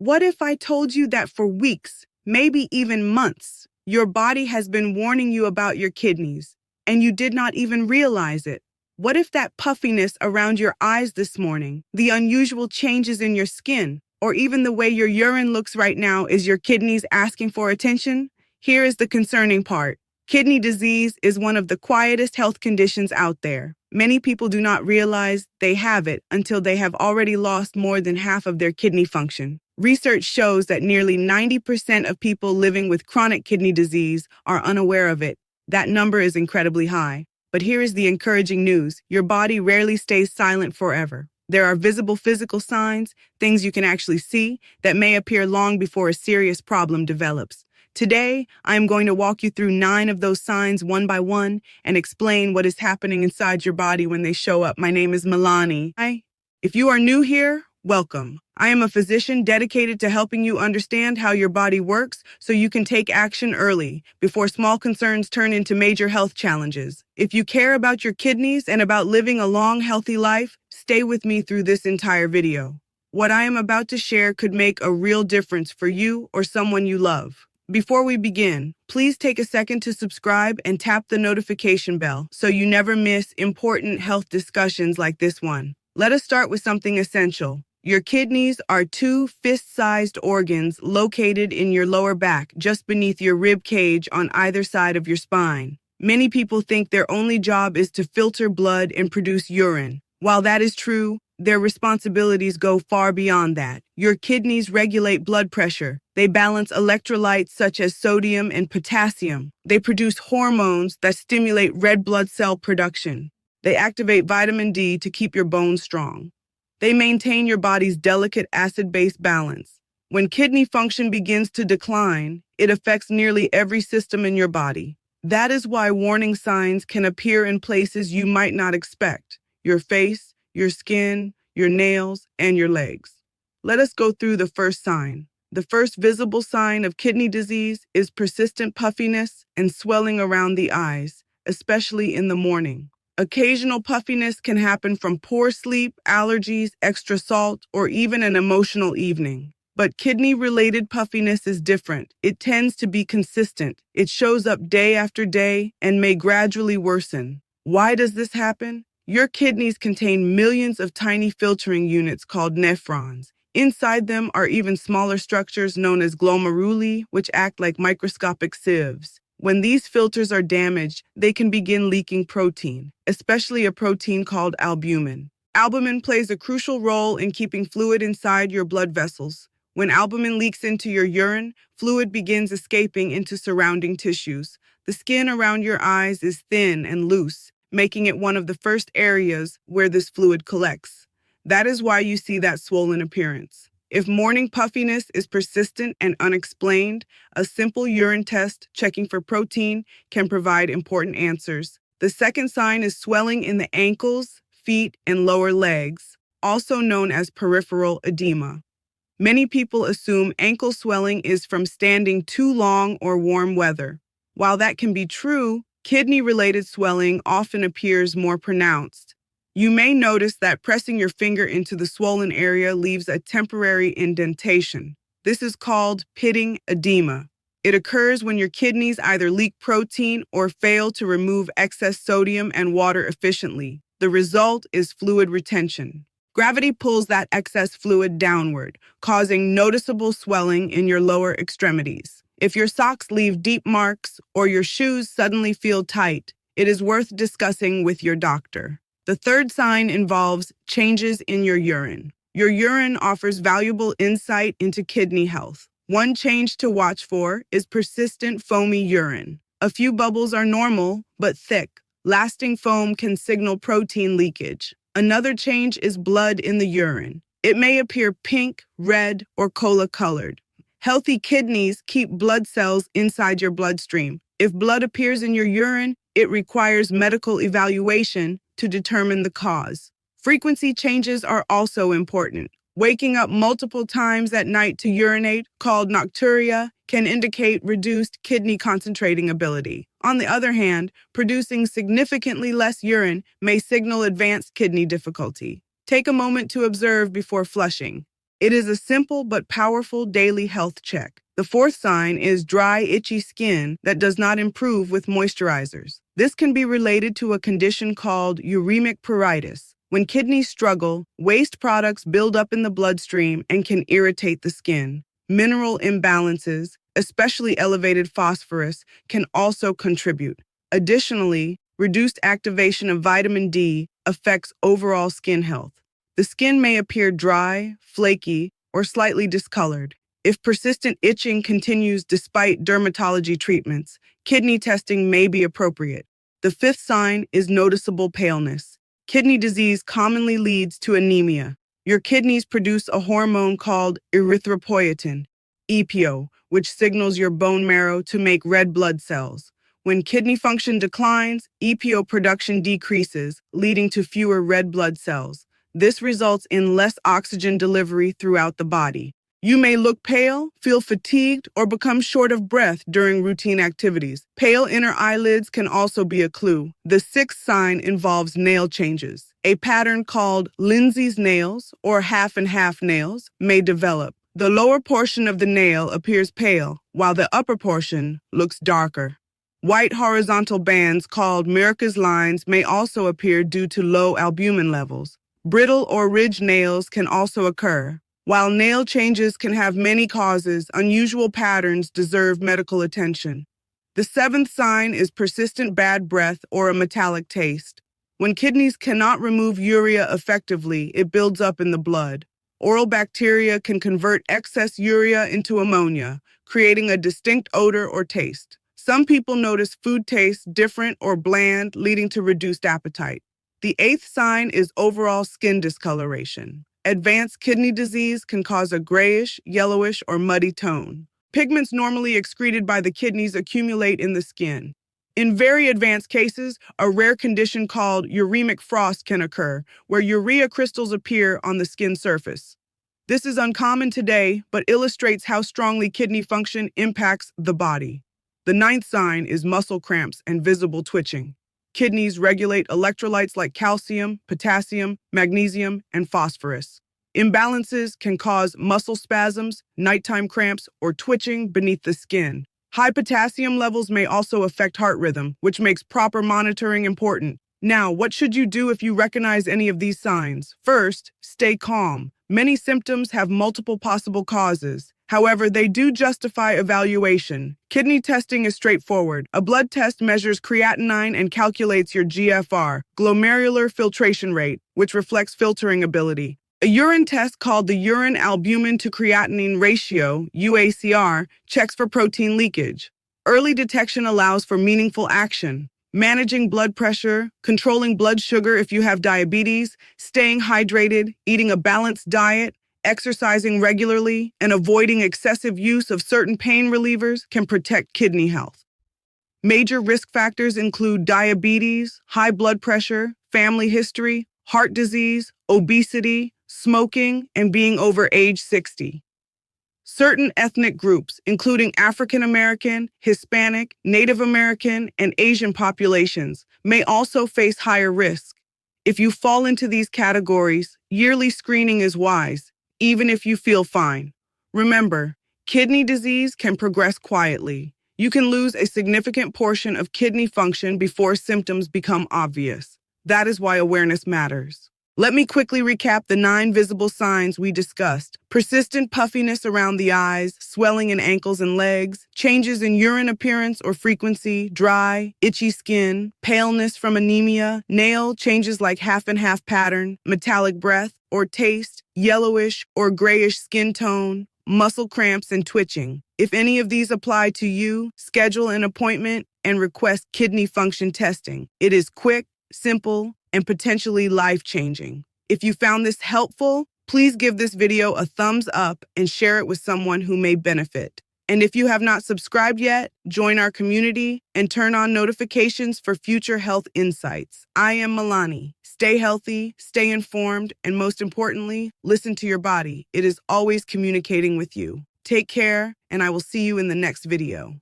What if I told you that for weeks, maybe even months, your body has been warning you about your kidneys, and you did not even realize it? What if that puffiness around your eyes this morning, the unusual changes in your skin, or even the way your urine looks right now is your kidneys asking for attention? Here is the concerning part. Kidney disease is one of the quietest health conditions out there. Many people do not realize they have it until they have already lost more than half of their kidney function. Research shows that nearly 90% of people living with chronic kidney disease are unaware of it. That number is incredibly high. But here is the encouraging news. Your body rarely stays silent forever. There are visible physical signs, things you can actually see, that may appear long before a serious problem develops. Today, I am going to walk you through 9 of those signs one by one and explain what is happening inside your body when they show up. My name is Milani. Hi. If you are new here, welcome. I am a physician dedicated to helping you understand how your body works so you can take action early before small concerns turn into major health challenges. If you care about your kidneys and about living a long, healthy life, stay with me through this entire video. What I am about to share could make a real difference for you or someone you love. Before we begin, please take a second to subscribe and tap the notification bell so you never miss important health discussions like this one. Let us start with something essential. Your kidneys are 2 fist-sized organs located in your lower back, just beneath your rib cage on either side of your spine. Many people think their only job is to filter blood and produce urine. While that is true, their responsibilities go far beyond that. Your kidneys regulate blood pressure. They balance electrolytes such as sodium and potassium. They produce hormones that stimulate red blood cell production. They activate vitamin D to keep your bones strong. They maintain your body's delicate acid-base balance. When kidney function begins to decline, it affects nearly every system in your body. That is why warning signs can appear in places you might not expect: your face, your skin, your nails, and your legs. Let us go through the first sign. The first visible sign of kidney disease is persistent puffiness and swelling around the eyes, especially in the morning. Occasional puffiness can happen from poor sleep, allergies, extra salt, or even an emotional evening. But kidney-related puffiness is different. It tends to be consistent. It shows up day after day and may gradually worsen. Why does this happen? Your kidneys contain millions of tiny filtering units called nephrons. Inside them are even smaller structures known as glomeruli, which act like microscopic sieves. When these filters are damaged, they can begin leaking protein, especially a protein called albumin. Albumin plays a crucial role in keeping fluid inside your blood vessels. When albumin leaks into your urine, fluid begins escaping into surrounding tissues. The skin around your eyes is thin and loose, making it one of the first areas where this fluid collects. That is why you see that swollen appearance. If morning puffiness is persistent and unexplained, a simple urine test checking for protein can provide important answers. The second sign is swelling in the ankles, feet, and lower legs, also known as peripheral edema. Many people assume ankle swelling is from standing too long or warm weather. While that can be true, kidney-related swelling often appears more pronounced. You may notice that pressing your finger into the swollen area leaves a temporary indentation. This is called pitting edema. It occurs when your kidneys either leak protein or fail to remove excess sodium and water efficiently. The result is fluid retention. Gravity pulls that excess fluid downward, causing noticeable swelling in your lower extremities. If your socks leave deep marks or your shoes suddenly feel tight, it is worth discussing with your doctor. The third sign involves changes in your urine. Your urine offers valuable insight into kidney health. One change to watch for is persistent foamy urine. A few bubbles are normal, but thick. Lasting foam can signal protein leakage. Another change is blood in the urine. It may appear pink, red, or cola-colored. Healthy kidneys keep blood cells inside your bloodstream. If blood appears in your urine, it requires medical evaluation to determine the cause. Frequency changes are also important. Waking up multiple times at night to urinate, called nocturia, can indicate reduced kidney concentrating ability. On the other hand, producing significantly less urine may signal advanced kidney difficulty. Take a moment to observe before flushing. It is a simple but powerful daily health check. The fourth sign is dry, itchy skin that does not improve with moisturizers. This can be related to a condition called uremic pruritus. When kidneys struggle, waste products build up in the bloodstream and can irritate the skin. Mineral imbalances, especially elevated phosphorus, can also contribute. Additionally, reduced activation of vitamin D affects overall skin health. The skin may appear dry, flaky, or slightly discolored. If persistent itching continues despite dermatology treatments, kidney testing may be appropriate. The fifth sign is noticeable paleness. Kidney disease commonly leads to anemia. Your kidneys produce a hormone called erythropoietin, EPO, which signals your bone marrow to make red blood cells. When kidney function declines, EPO production decreases, leading to fewer red blood cells. This results in less oxygen delivery throughout the body. You may look pale, feel fatigued, or become short of breath during routine activities. Pale inner eyelids can also be a clue. The sixth sign involves nail changes. A pattern called Lindsay's nails or half and half nails may develop. The lower portion of the nail appears pale, while the upper portion looks darker. White horizontal bands called Merca's lines may also appear due to low albumin levels. Brittle or ridged nails can also occur. While nail changes can have many causes, unusual patterns deserve medical attention. The seventh sign is persistent bad breath or a metallic taste. When kidneys cannot remove urea effectively, it builds up in the blood. Oral bacteria can convert excess urea into ammonia, creating a distinct odor or taste. Some people notice food tastes different or bland, leading to reduced appetite. The eighth sign is overall skin discoloration. Advanced kidney disease can cause a grayish, yellowish, or muddy tone. Pigments normally excreted by the kidneys accumulate in the skin. In very advanced cases, a rare condition called uremic frost can occur, where urea crystals appear on the skin surface. This is uncommon today, but illustrates how strongly kidney function impacts the body. The ninth sign is muscle cramps and visible twitching. Kidneys regulate electrolytes like calcium, potassium, magnesium, and phosphorus. Imbalances can cause muscle spasms, nighttime cramps, or twitching beneath the skin. High potassium levels may also affect heart rhythm, which makes proper monitoring important. Now, what should you do if you recognize any of these signs? First, stay calm. Many symptoms have multiple possible causes. However, they do justify evaluation. Kidney testing is straightforward. A blood test measures creatinine and calculates your GFR, glomerular filtration rate, which reflects filtering ability. A urine test called the urine albumin to creatinine ratio, UACR, checks for protein leakage. Early detection allows for meaningful action. Managing blood pressure, controlling blood sugar if you have diabetes, staying hydrated, eating a balanced diet, exercising regularly, and avoiding excessive use of certain pain relievers can protect kidney health. Major risk factors include diabetes, high blood pressure, family history, heart disease, obesity, smoking, and being over age 60. Certain ethnic groups, including African American, Hispanic, Native American, and Asian populations, may also face higher risk. If you fall into these categories, yearly screening is wise, even if you feel fine. Remember, kidney disease can progress quietly. You can lose a significant portion of kidney function before symptoms become obvious. That is why awareness matters. Let me quickly recap the 9 visible signs we discussed. Persistent puffiness around the eyes, swelling in ankles and legs, changes in urine appearance or frequency, dry, itchy skin, paleness from anemia, nail changes like half and half pattern, metallic breath or taste, yellowish or grayish skin tone, muscle cramps and twitching. If any of these apply to you, schedule an appointment and request kidney function testing. It is quick, simple, and potentially life-changing. If you found this helpful, please give this video a thumbs up and share it with someone who may benefit. And if you have not subscribed yet, join our community and turn on notifications for future health insights. I am Milani. Stay healthy, stay informed, and most importantly, listen to your body. It is always communicating with you. Take care, and I will see you in the next video.